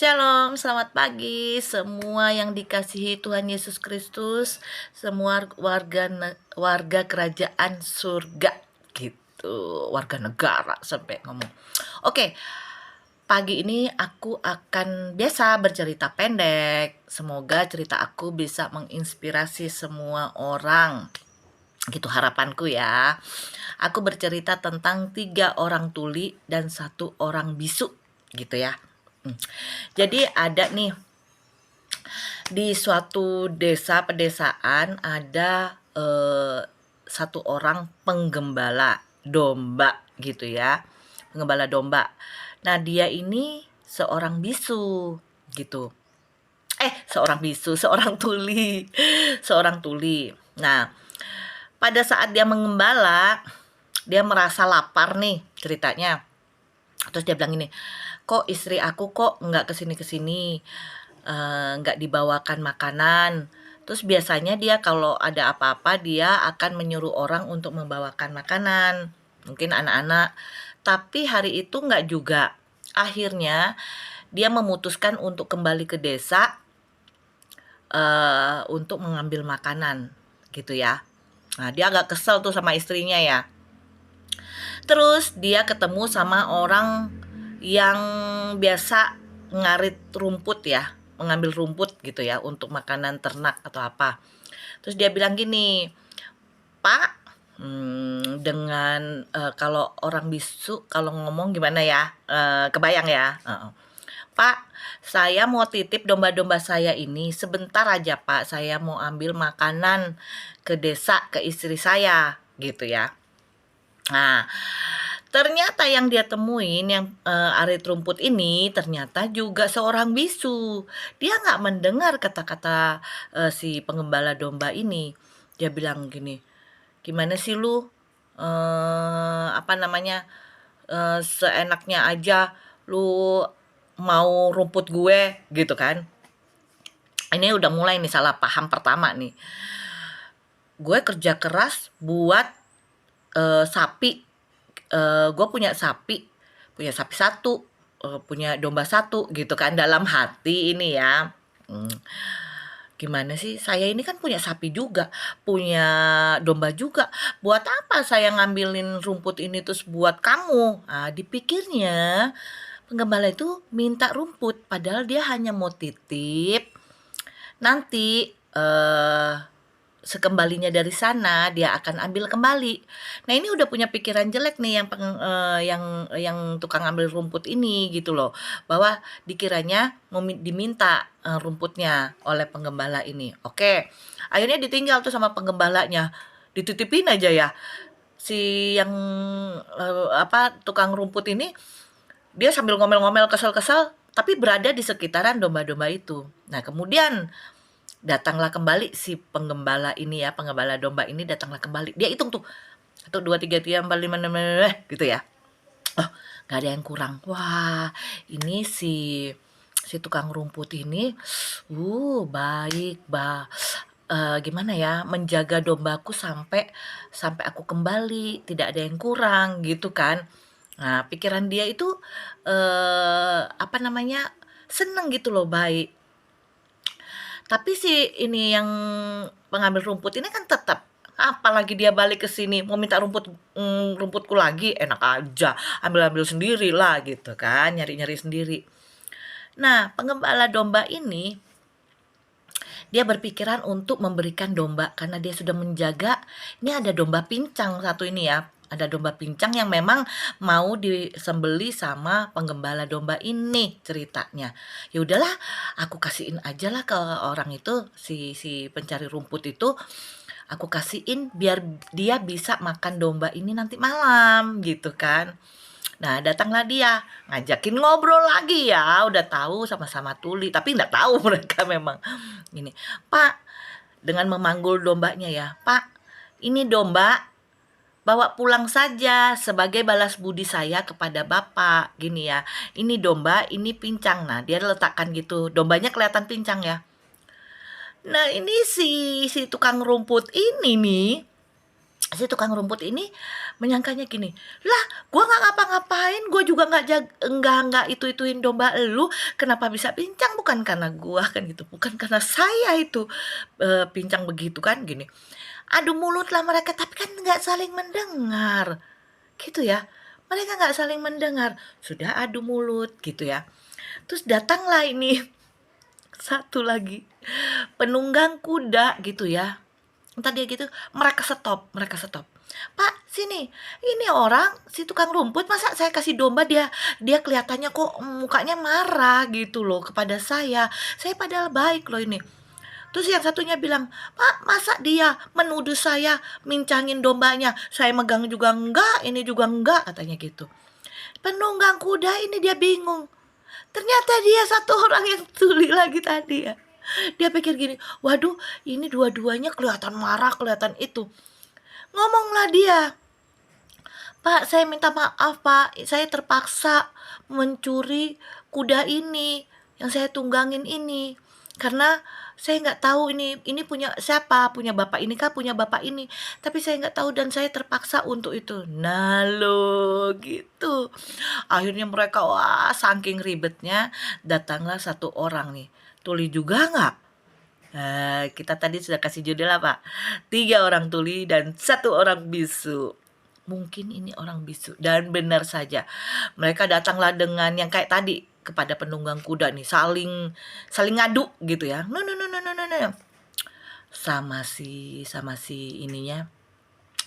Shalom, selamat pagi semua yang dikasihi Tuhan Yesus Kristus, semua warga kerajaan surga gitu, warga negara sampai ngomong. Oke, pagi ini aku akan biasa bercerita pendek. Semoga cerita aku bisa menginspirasi semua orang. Gitu harapanku ya. Aku bercerita tentang 3 orang tuli dan 1 orang bisu gitu ya. Jadi ada nih di suatu desa pedesaan ada satu orang penggembala domba gitu ya, penggembala domba. Nah dia ini seorang bisu gitu. Seorang bisu, seorang tuli, seorang tuli. Nah pada saat dia mengembala, dia merasa lapar nih ceritanya. Terus dia bilang gini, kok istri aku kok nggak kesini-kesini, nggak dibawakan makanan. Terus biasanya dia kalau ada apa-apa dia akan menyuruh orang untuk membawakan makanan, mungkin anak-anak. Tapi hari itu nggak juga. Akhirnya dia memutuskan untuk kembali ke desa untuk mengambil makanan gitu ya. Nah dia agak kesel tuh sama istrinya ya. Terus dia ketemu sama orang yang biasa ngarit rumput ya, mengambil rumput gitu ya untuk makanan ternak atau apa. Terus dia bilang gini, Pak, dengan kalau orang bisu kalau ngomong gimana ya, kebayang ya. Pak, saya mau titip domba-domba saya ini sebentar aja Pak, saya mau ambil makanan ke desa ke istri saya gitu ya. Nah ternyata yang dia temuin yang arit rumput ini ternyata juga seorang bisu. Dia nggak mendengar kata-kata si penggembala domba ini. Dia bilang gini, gimana sih lu seenaknya aja lu mau rumput gue gitu kan. Ini udah mulai nih salah paham pertama nih. Gue kerja keras buat sapi. Gue punya sapi 1, punya domba 1 gitu kan dalam hati ini ya. Gimana sih, saya ini kan punya sapi juga, punya domba juga, buat apa saya ngambilin rumput ini terus buat kamu? Dipikirnya penggembala itu minta rumput padahal dia hanya mau titip, nanti sekembalinya dari sana dia akan ambil kembali. Nah ini udah punya pikiran jelek nih yang tukang ambil rumput ini gitu loh, bahwa dikiranya diminta rumputnya oleh penggembala ini. Oke, akhirnya ditinggal tuh sama penggembalanya, dititipin aja ya si yang tukang rumput ini. Dia sambil ngomel-ngomel kesel-kesel tapi berada di sekitaran domba-domba itu. Nah kemudian datanglah kembali si penggembala ini ya, penggembala domba ini datanglah kembali. Dia hitung tuh 1, 2, 3, 4, 5, 6 gitu ya. Oh, nggak ada yang kurang. Wah, ini si tukang rumput ini, baik, gimana ya, menjaga dombaku sampai aku kembali, tidak ada yang kurang gitu kan. Nah, pikiran dia itu seneng gitu loh, baik. Tapi si ini yang pengambil rumput ini kan tetap, apalagi dia balik ke sini mau minta rumputku lagi, enak aja ambil-ambil sendiri lah gitu kan, nyari-nyari sendiri. Nah penggembala domba ini dia berpikiran untuk memberikan domba karena dia sudah menjaga. Ini ada domba pincang satu ini ya, ada domba pincang yang memang mau disembeli sama penggembala domba ini ceritanya. Ya udahlah, aku kasihin aja lah ke orang itu, si pencari rumput itu, aku kasihin biar dia bisa makan domba ini nanti malam gitu kan. Nah datanglah dia, ngajakin ngobrol lagi ya, udah tahu sama-sama tuli, tapi nggak tahu mereka memang ini. Pak, dengan memanggul dombanya ya, Pak, ini domba bawa pulang saja sebagai balas budi saya kepada Bapak, gini ya. Ini domba, ini pincang. Nah, dia letakkan gitu. Dombanya kelihatan pincang ya. Nah, ini si tukang rumput ini nih Si tukang rumput ini menyangkanya gini, "Lah, gua nggak ngapa-ngapain, gua juga nggak itu-ituin domba elu, kenapa bisa pincang? Bukan karena gua," kan gitu, "bukan karena saya itu, pincang begitu," kan gini. Adu mulut lah mereka, tapi kan nggak saling mendengar, gitu ya. Mereka nggak saling mendengar, sudah adu mulut gitu ya. Terus datanglah ini satu lagi, penunggang kuda gitu ya. Entar dia gitu, mereka stop. "Pak, sini, ini orang si tukang rumput masa saya kasih domba dia dia kelihatannya kok mukanya marah gitu loh kepada saya. Saya padahal baik loh ini." Terus yang satunya bilang, "Pak, masa dia menuduh saya mincangin dombanya? Saya megang juga enggak, ini juga enggak," katanya gitu. Penunggang kuda ini dia bingung. Ternyata dia satu orang yang tuli lagi tadi ya. Dia pikir gini, waduh ini dua-duanya kelihatan marah, kelihatan itu. Ngomonglah dia, "Pak, saya minta maaf Pak, saya terpaksa mencuri kuda ini yang saya tunggangin ini. Karena saya nggak tahu ini punya siapa, punya bapak ini kah, punya bapak ini. Tapi saya nggak tahu dan saya terpaksa untuk itu." Nah lo gitu. Akhirnya mereka wah saking ribetnya datanglah satu orang nih. Tuli juga nggak? Kita tadi sudah kasih judul apa? 3 orang tuli dan 1 orang bisu. Mungkin ini orang bisu dan benar saja. Mereka datanglah dengan yang kayak tadi kepada penunggang kuda nih, saling ngadu gitu ya. No no no no no no no. Sama si ininya,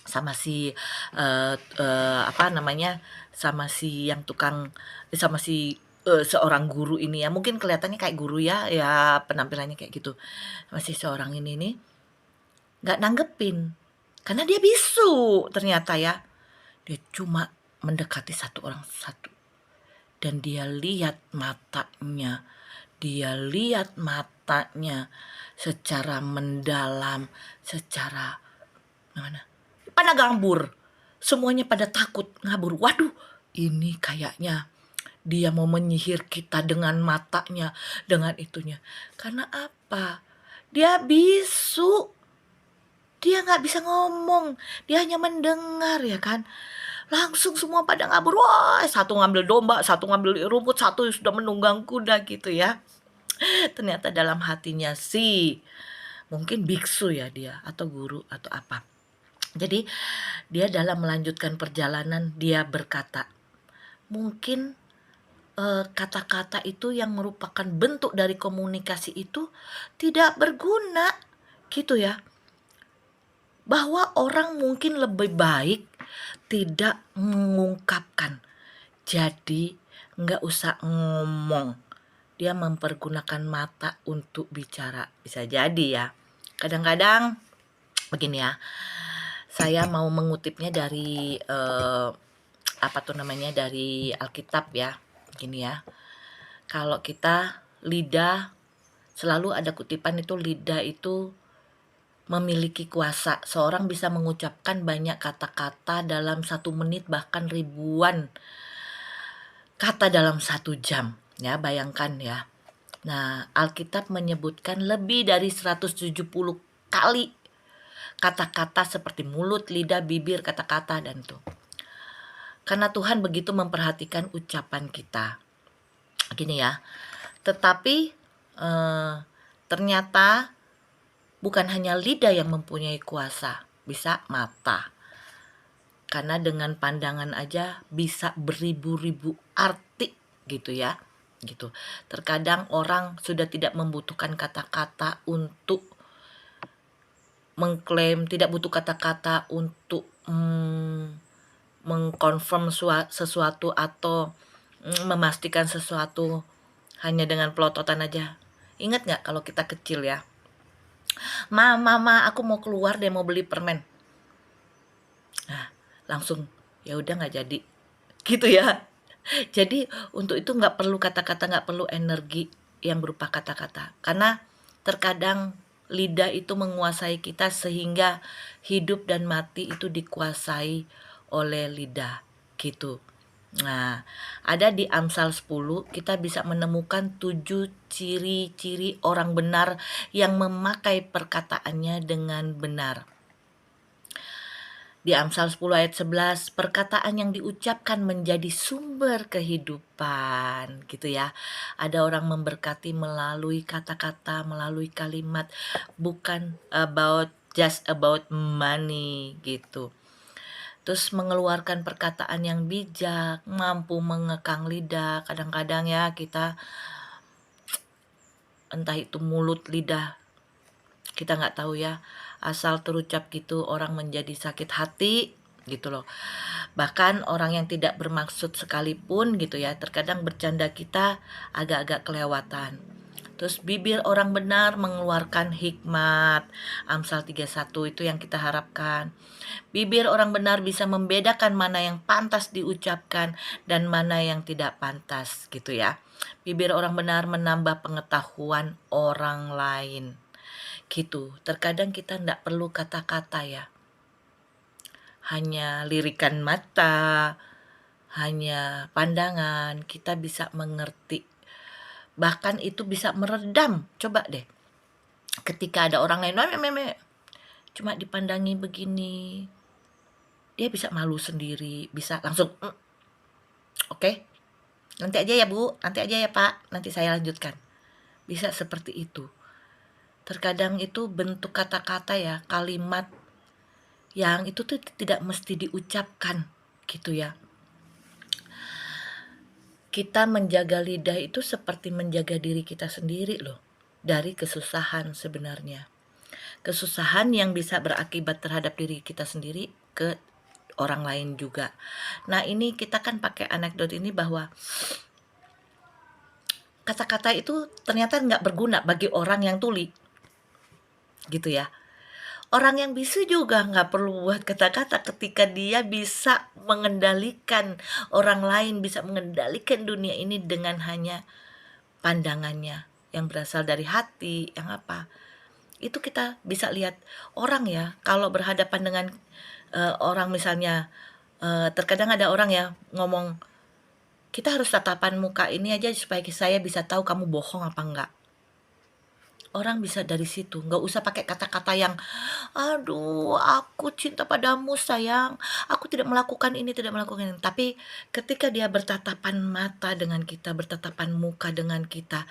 sama si apa namanya? Sama si yang tukang sama si seorang guru ini ya. Mungkin kelihatannya kayak guru ya, ya penampilannya kayak gitu. Masih seorang ini nih nggak nanggepin karena dia bisu ternyata ya. Dia cuma mendekati satu orang satu dan dia lihat matanya secara mendalam, secara mana? Pada ngabur. Semuanya pada takut ngabur. Waduh, ini kayaknya dia mau menyihir kita dengan matanya, dengan itunya. Karena apa? Dia bisu. Dia nggak bisa ngomong, dia hanya mendengar ya kan. Langsung semua pada ngabur, wah satu ngambil domba, satu ngambil rumput, satu sudah menunggang kuda gitu ya. Ternyata dalam hatinya mungkin biksu ya dia, atau guru atau apa. Jadi dia dalam melanjutkan perjalanan dia berkata, mungkin kata-kata itu yang merupakan bentuk dari komunikasi itu tidak berguna gitu ya. Bahwa orang mungkin lebih baik tidak mengungkapkan. Jadi nggak usah ngomong. Dia mempergunakan mata untuk bicara. Bisa jadi ya. Kadang-kadang begini ya. Saya mau mengutipnya dari dari Alkitab ya. Gini ya. Kalau kita lidah, selalu ada kutipan itu lidah itu memiliki kuasa. Seorang bisa mengucapkan banyak kata-kata dalam 1 menit, bahkan ribuan kata dalam 1 jam. Ya, bayangkan ya. Nah, Alkitab menyebutkan lebih dari 170 kali kata-kata seperti mulut, lidah, bibir, kata-kata dan tuh. Karena Tuhan begitu memperhatikan ucapan kita. Gini ya. Tetapi ternyata bukan hanya lidah yang mempunyai kuasa, bisa mata. Karena dengan pandangan aja bisa beribu-ribu arti gitu ya. Gitu. Terkadang orang sudah tidak membutuhkan kata-kata untuk mengklaim, tidak butuh kata-kata untuk mengkonfirm sesuatu atau memastikan sesuatu hanya dengan pelototan aja. Ingat nggak kalau kita kecil ya? Mama, aku mau keluar deh, mau beli permen. Nah, langsung ya udah nggak jadi, gitu ya. Jadi untuk itu nggak perlu kata-kata, nggak perlu energi yang berupa kata-kata. Karena terkadang lidah itu menguasai kita sehingga hidup dan mati itu dikuasai oleh lidah, gitu. Nah, ada di Amsal 10 kita bisa menemukan 7 ciri-ciri orang benar yang memakai perkataannya dengan benar. Di Amsal 10 ayat 11, perkataan yang diucapkan menjadi sumber kehidupan, gitu ya. Ada orang memberkati melalui kata-kata, melalui kalimat, bukan just about money, gitu. Terus mengeluarkan perkataan yang bijak, mampu mengekang lidah. Kadang-kadang ya kita, entah itu mulut, lidah, kita nggak tahu ya, asal terucap gitu orang menjadi sakit hati gitu loh. Bahkan orang yang tidak bermaksud sekalipun gitu ya, terkadang bercanda kita agak-agak kelewatan. Terus bibir orang benar mengeluarkan hikmat. Amsal 31 itu yang kita harapkan. Bibir orang benar bisa membedakan mana yang pantas diucapkan dan mana yang tidak pantas gitu ya. Bibir orang benar menambah pengetahuan orang lain. Gitu. Terkadang kita tidak perlu kata-kata ya. Hanya lirikan mata, hanya pandangan, kita bisa mengerti. Bahkan itu bisa meredam. Coba deh. Ketika ada orang lain, cuma dipandangi begini, dia bisa malu sendiri, bisa langsung, oke, nanti aja ya Bu, nanti aja ya Pak, nanti saya lanjutkan. Bisa seperti itu. Terkadang itu bentuk kata-kata ya, kalimat yang itu tuh tidak mesti diucapkan gitu ya. Kita menjaga lidah itu seperti menjaga diri kita sendiri loh, dari kesusahan sebenarnya. Kesusahan yang bisa berakibat terhadap diri kita sendiri ke orang lain juga. Nah ini kita kan pakai anekdot ini bahwa kata-kata itu ternyata nggak berguna bagi orang yang tuli, gitu ya. Orang yang bisu juga nggak perlu buat kata-kata ketika dia bisa mengendalikan orang lain, bisa mengendalikan dunia ini dengan hanya pandangannya yang berasal dari hati, yang apa. Itu kita bisa lihat orang ya, kalau berhadapan dengan orang misalnya, terkadang ada orang ya ngomong, kita harus tatapan muka ini aja supaya saya bisa tahu kamu bohong apa enggak. Orang bisa dari situ, nggak usah pakai kata-kata yang, aduh aku cinta padamu sayang, aku tidak melakukan ini, tidak melakukan ini. Tapi ketika dia bertatapan mata dengan kita, bertatapan muka dengan kita,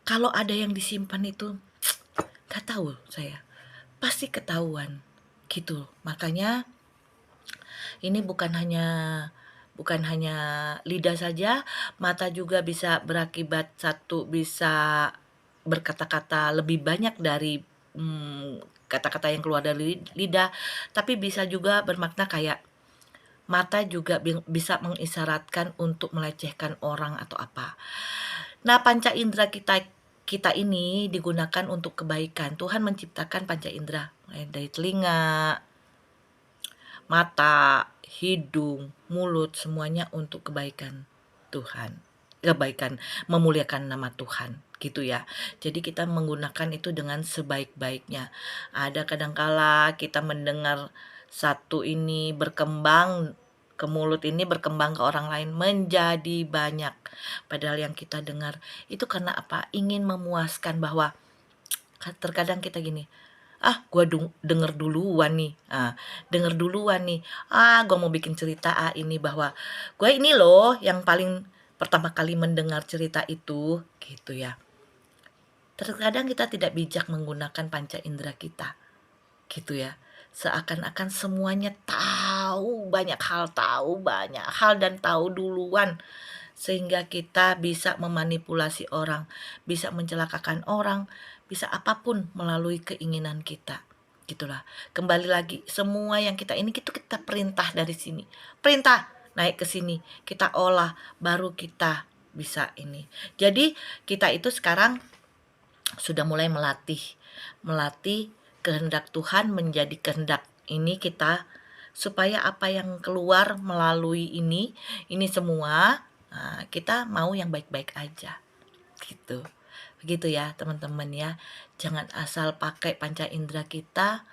kalau ada yang disimpan itu, nggak tahu saya, pasti ketahuan gitu. Makanya ini bukan hanya lidah saja, mata juga bisa berakibat satu, bisa berkata-kata lebih banyak dari kata-kata yang keluar dari lidah, tapi bisa juga bermakna kayak mata juga bisa mengisyaratkan untuk melecehkan orang atau apa. Nah, panca indera kita ini digunakan untuk kebaikan. Tuhan menciptakan panca indera dari telinga, mata, hidung, mulut, semuanya untuk kebaikan Tuhan. Kebaikan, memuliakan nama Tuhan, gitu ya. Jadi kita menggunakan itu dengan sebaik-baiknya. Ada kadangkala kita mendengar satu ini berkembang ke mulut, ini berkembang ke orang lain menjadi banyak. Padahal yang kita dengar itu karena apa? Ingin memuaskan, bahwa terkadang kita gini, gue denger duluan nih, gue mau bikin cerita ini bahwa gue ini loh yang paling pertama kali mendengar cerita itu, gitu ya. Terkadang kita tidak bijak menggunakan panca indera kita, gitu ya. Seakan-akan semuanya tahu banyak hal dan tahu duluan, sehingga kita bisa memanipulasi orang, bisa mencelakakan orang, bisa apapun melalui keinginan kita. Gitulah. Kembali lagi, semua yang kita ini itu kita perintah dari sini. Perintah naik ke sini, kita olah, baru kita bisa ini. Jadi kita itu sekarang sudah mulai melatih kehendak Tuhan menjadi kehendak ini kita, supaya apa yang keluar melalui ini semua, kita mau yang baik-baik aja, gitu. Begitu ya teman-teman ya. Jangan asal pakai panca indera kita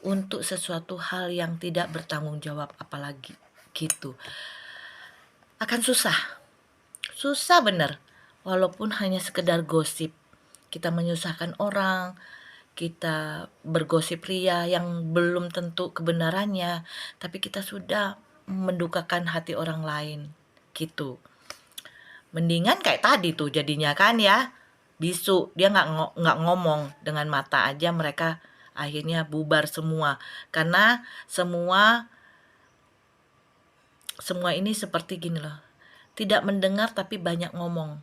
untuk sesuatu hal yang tidak bertanggung jawab apalagi, gitu. Akan susah bener. Walaupun hanya sekedar gosip, kita menyusahkan orang, kita bergosip ria yang belum tentu kebenarannya, tapi kita sudah mendukakan hati orang lain, gitu. Mendingan kayak tadi tuh jadinya kan ya, bisu, dia nggak ngomong, dengan mata aja mereka akhirnya bubar semua. Karena semua ini seperti gini loh, tidak mendengar tapi banyak ngomong.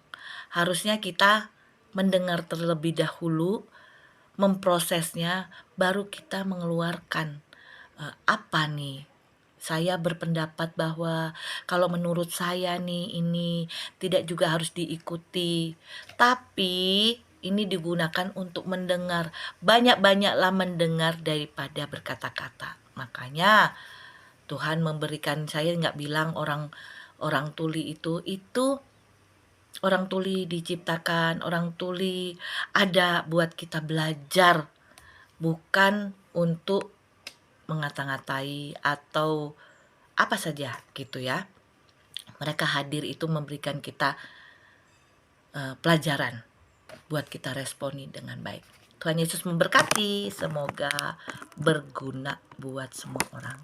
Harusnya kita mendengar terlebih dahulu, memprosesnya, baru kita mengeluarkan apa nih. Saya berpendapat bahwa kalau menurut saya nih ini tidak juga harus diikuti. Tapi ini digunakan untuk mendengar. Banyak-banyaklah mendengar daripada berkata-kata. Makanya Tuhan memberikan, saya nggak bilang orang tuli itu orang tuli diciptakan, orang tuli ada buat kita belajar, bukan untuk mengata-ngatai atau apa saja gitu ya. Mereka hadir itu memberikan kita pelajaran buat kita responi dengan baik. Tuhan Yesus memberkati, semoga berguna buat semua orang.